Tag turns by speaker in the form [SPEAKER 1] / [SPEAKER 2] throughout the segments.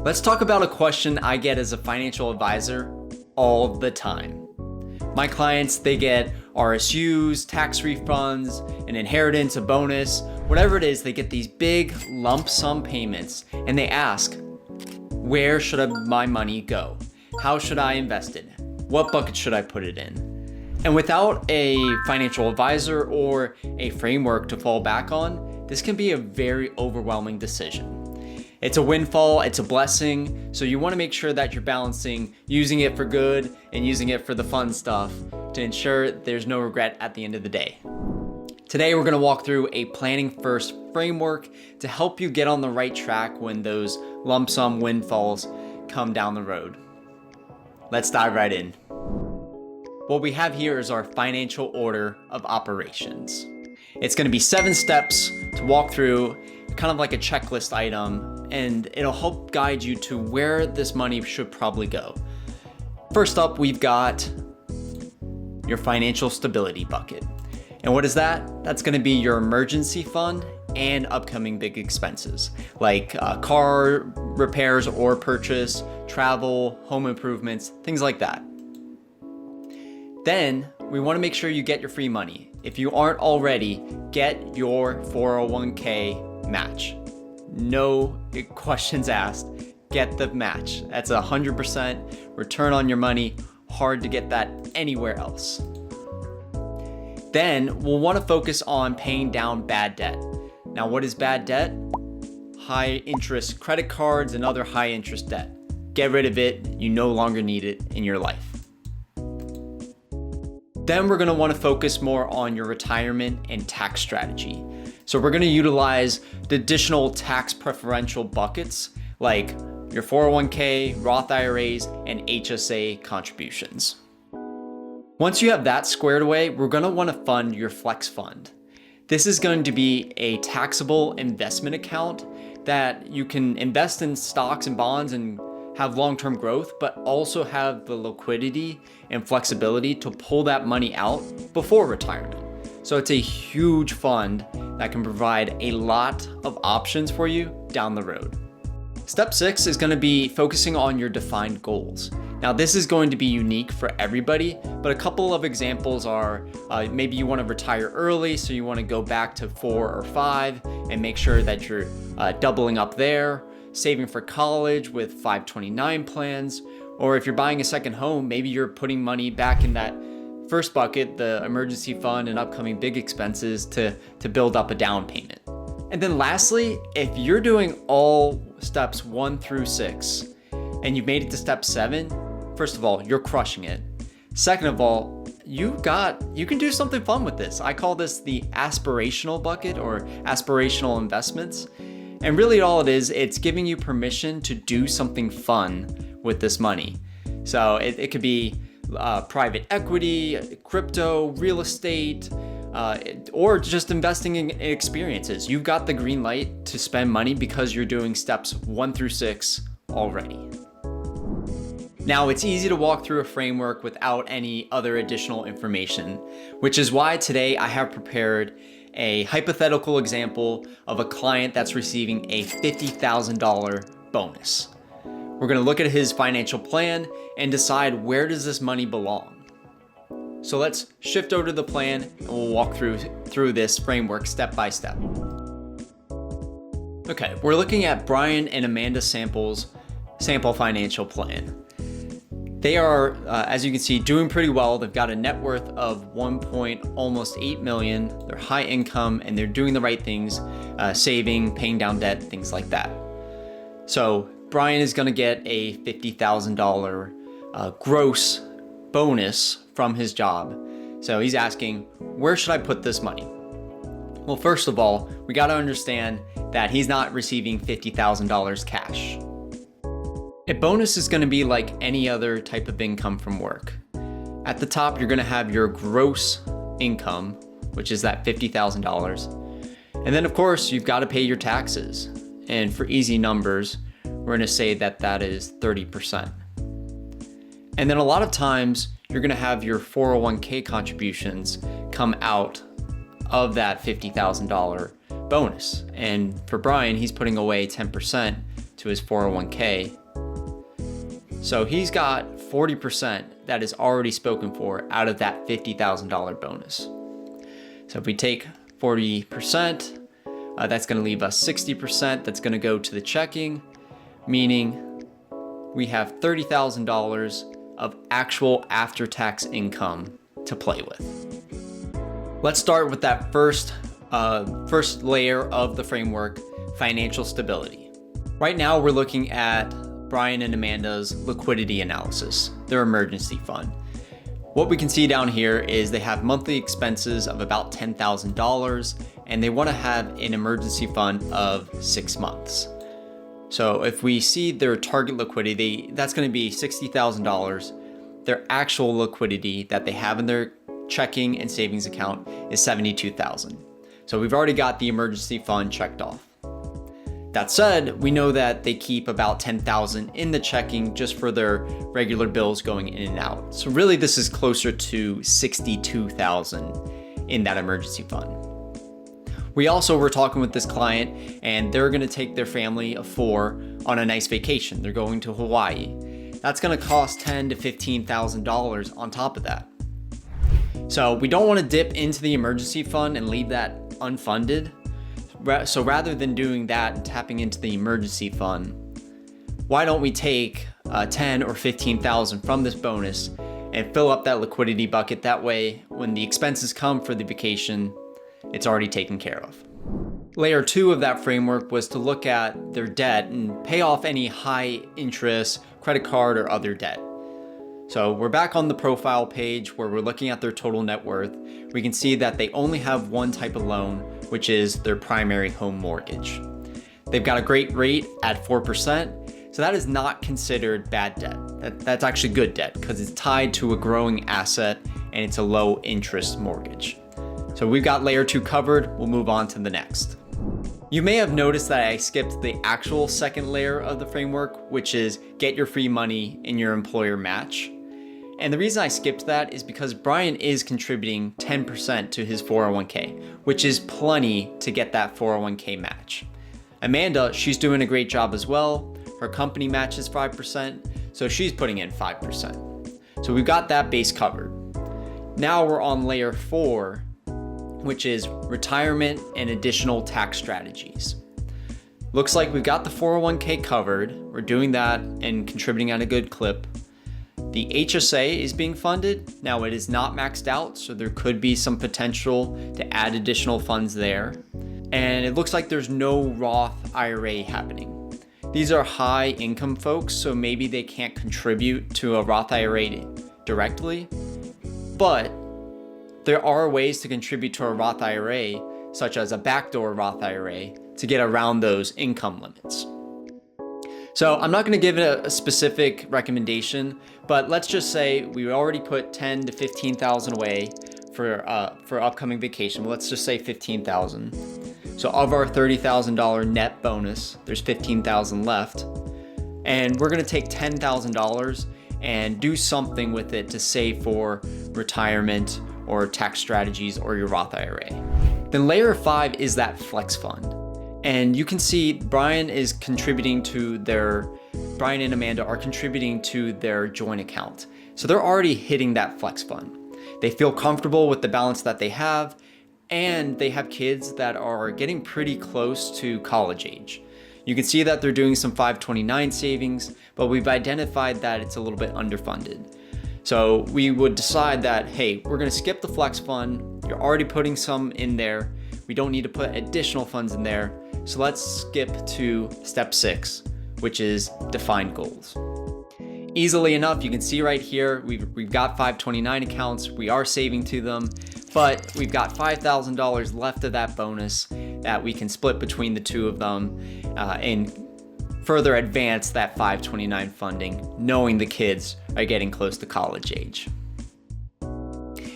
[SPEAKER 1] Let's talk about a question I get as a financial advisor all the time. My clients, they get RSUs, tax refunds, an inheritance, a bonus, whatever it is, they get these big lump sum payments and they ask, where should my money go? How should I invest it? What bucket should I put it in? And without a financial advisor or a framework to fall back on, this can be a very overwhelming decision. It's a windfall, it's a blessing, so you want to make sure that you're balancing using it for good and using it for the fun stuff to ensure there's no regret at the end of the day. Today, we're going to walk through a planning first framework to help you get on the right track when those lump sum windfalls come down the road. Let's dive right in. What we have here is our financial order of operations. It's going to be 7 steps to walk through, kind of like a checklist item, and it'll help guide you to where this money should probably go. First up, we've got your financial stability bucket. And what is that? That's going to be your emergency fund and upcoming big expenses like car repairs or purchase, travel, home improvements, things like that. Then we want to make sure you get your free money. If you aren't already, get your 401k match. No questions asked, get the match. That's 100% return on your money. Hard to get that anywhere else. Then we'll want to focus on paying down bad debt. Now, what is bad debt? High interest credit cards and other high interest debt. Get rid of it. You no longer need it in your life. Then we're going to want to focus more on your retirement and tax strategy. So we're going to utilize the additional tax preferential buckets like your 401k, Roth IRAs, and HSA contributions. Once you have that squared away, we're going to want to fund your flex fund. This is going to be a taxable investment account that you can invest in stocks and bonds and have long-term growth, but also have the liquidity and flexibility to pull that money out before retirement. So it's a huge fund that can provide a lot of options for you down the road. Step 6 is going to be focusing on your defined goals. Now, this is going to be unique for everybody, but a couple of examples are maybe you want to retire early, so you want to go back to 4 or 5 and make sure that you're doubling up there, saving for college with 529 plans, or if you're buying a second home, maybe you're putting money back in that first bucket, the emergency fund and upcoming big expenses to build up a down payment. And then lastly, if you're doing all steps 1 through 6 and you've made it to step 7, first of all, you're crushing it. Second of all, you can do something fun with this. I call this the aspirational bucket or aspirational investments. And really all it is, it's giving you permission to do something fun with this money. So it could be private equity, crypto, real estate, or just investing in experiences. You've got the green light to spend money because you're doing steps 1 through 6 already. Now, it's easy to walk through a framework without any other additional information, which is why today I have prepared a hypothetical example of a client that's receiving a $50,000 bonus. We're going to look at his financial plan and decide where does this money belong. So let's shift over to the plan and we'll walk through this framework step by step. Okay, we're looking at Brian and Amanda Sample's sample financial plan. They are, as you can see, doing pretty well. They've got a net worth of almost 8 million. They're high income and they're doing the right things, saving, paying down debt, things like that. So Brian is going to get a $50,000 gross bonus from his job. So he's asking, where should I put this money? Well, first of all, we got to understand that he's not receiving $50,000 cash. A bonus is going to be like any other type of income from work. At the top, you're going to have your gross income, which is that $50,000. And then of course, you've got to pay your taxes. And for easy numbers, we're going to say that that is 30%. And then a lot of times you're going to have your 401k contributions come out of that $50,000 bonus. And for Brian, he's putting away 10% to his 401k So he's got 40% that is already spoken for out of that $50,000 bonus. So if we take 40%, that's going to leave us 60% that's going to go to the checking, meaning we have $30,000 of actual after-tax income to play with. Let's start with that first layer of the framework, financial stability. Right now, we're looking at Brian and Amanda's liquidity analysis, their emergency fund. What we can see down here is they have monthly expenses of about $10,000, and they want to have an emergency fund of 6 months. So if we see their target liquidity, that's going to be $60,000. Their actual liquidity that they have in their checking and savings account is $72,000. So we've already got the emergency fund checked off. That said, we know that they keep about $10,000 in the checking just for their regular bills going in and out. So really this is closer to $62,000 in that emergency fund. We also were talking with this client and they're gonna take their family of 4 on a nice vacation. They're going to Hawaii. That's gonna cost $10,000 to $15,000 on top of that. So we don't wanna dip into the emergency fund and leave that unfunded. So rather than doing that and tapping into the emergency fund, why don't we take $10,000 or $15,000 from this bonus and fill up that liquidity bucket? That way, when the expenses come for the vacation, it's already taken care of. Layer 2 of that framework was to look at their debt and pay off any high interest credit card or other debt. So we're back on the profile page where we're looking at their total net worth. We can see that they only have one type of loan, which is their primary home mortgage. They've got a great rate at 4%, so that is not considered bad debt. That's actually good debt because it's tied to a growing asset and it's a low interest mortgage. So we've got layer 2 covered. We'll move on to the next. You may have noticed that I skipped the actual second layer of the framework, which is get your free money in your employer match. And the reason I skipped that is because Brian is contributing 10% to his 401k, which is plenty to get that 401k match. Amanda, she's doing a great job as well. Her company matches 5%, so she's putting in 5%. So we've got that base covered. Now we're on layer 4, which is retirement and additional tax strategies. Looks like we've got the 401k covered. We're doing that and contributing at a good clip. The HSA is being funded. Now it is not maxed out, so there could be some potential to add additional funds there. And it looks like there's no Roth IRA happening. These are high income folks, so maybe they can't contribute to a Roth IRA directly, but there are ways to contribute to a Roth IRA, such as a backdoor Roth IRA, to get around those income limits. So I'm not going to give it a specific recommendation, but let's just say we already put $10,000 to $15,000 away for upcoming vacation. Let's just say $15,000. So of our $30,000 net bonus, there's $15,000 left, and we're going to take $10,000 and do something with it to save for retirement or tax strategies or your Roth IRA. Then layer 5 is that flex fund. And you can see Brian and Amanda are contributing to their joint account. So they're already hitting that flex fund. They feel comfortable with the balance that they have, and they have kids that are getting pretty close to college age. You can see that they're doing some 529 savings, but we've identified that it's a little bit underfunded. So we would decide that, hey, we're gonna skip the flex fund. You're already putting some in there. We don't need to put additional funds in there. So let's skip to step 6, which is define goals. Easily enough, you can see right here, we've got 529 accounts. We are saving to them, but we've got $5,000 left of that bonus that we can split between the two of them and further advance that 529 funding, knowing the kids are getting close to college age.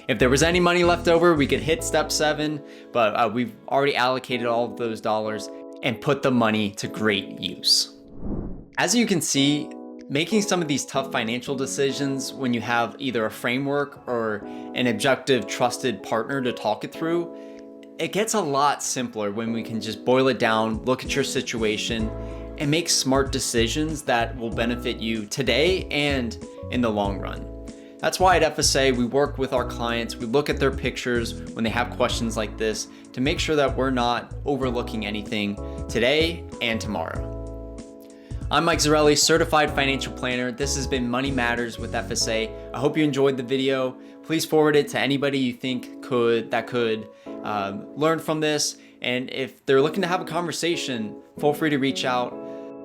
[SPEAKER 1] If there was any money left over, we could hit step 7, but we've already allocated all of those dollars and put the money to great use. As you can see, making some of these tough financial decisions when you have either a framework or an objective, trusted partner to talk it through, it gets a lot simpler when we can just boil it down, look at your situation, and make smart decisions that will benefit you today and in the long run. That's why at FSA, we work with our clients, we look at their pictures when they have questions like this to make sure that we're not overlooking anything today and tomorrow. I'm Mike Zarrelli, Certified Financial Planner. This has been Money Matters with FSA. I hope you enjoyed the video. Please forward it to anybody you think could learn from this. And if they're looking to have a conversation, feel free to reach out.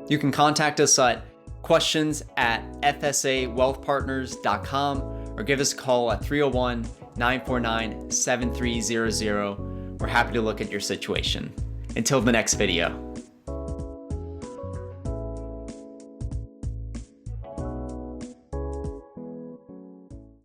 [SPEAKER 1] You can contact us at questions@fsawealthpartners.com or give us a call at 301-949-7300. We're happy to look at your situation. Until the next video.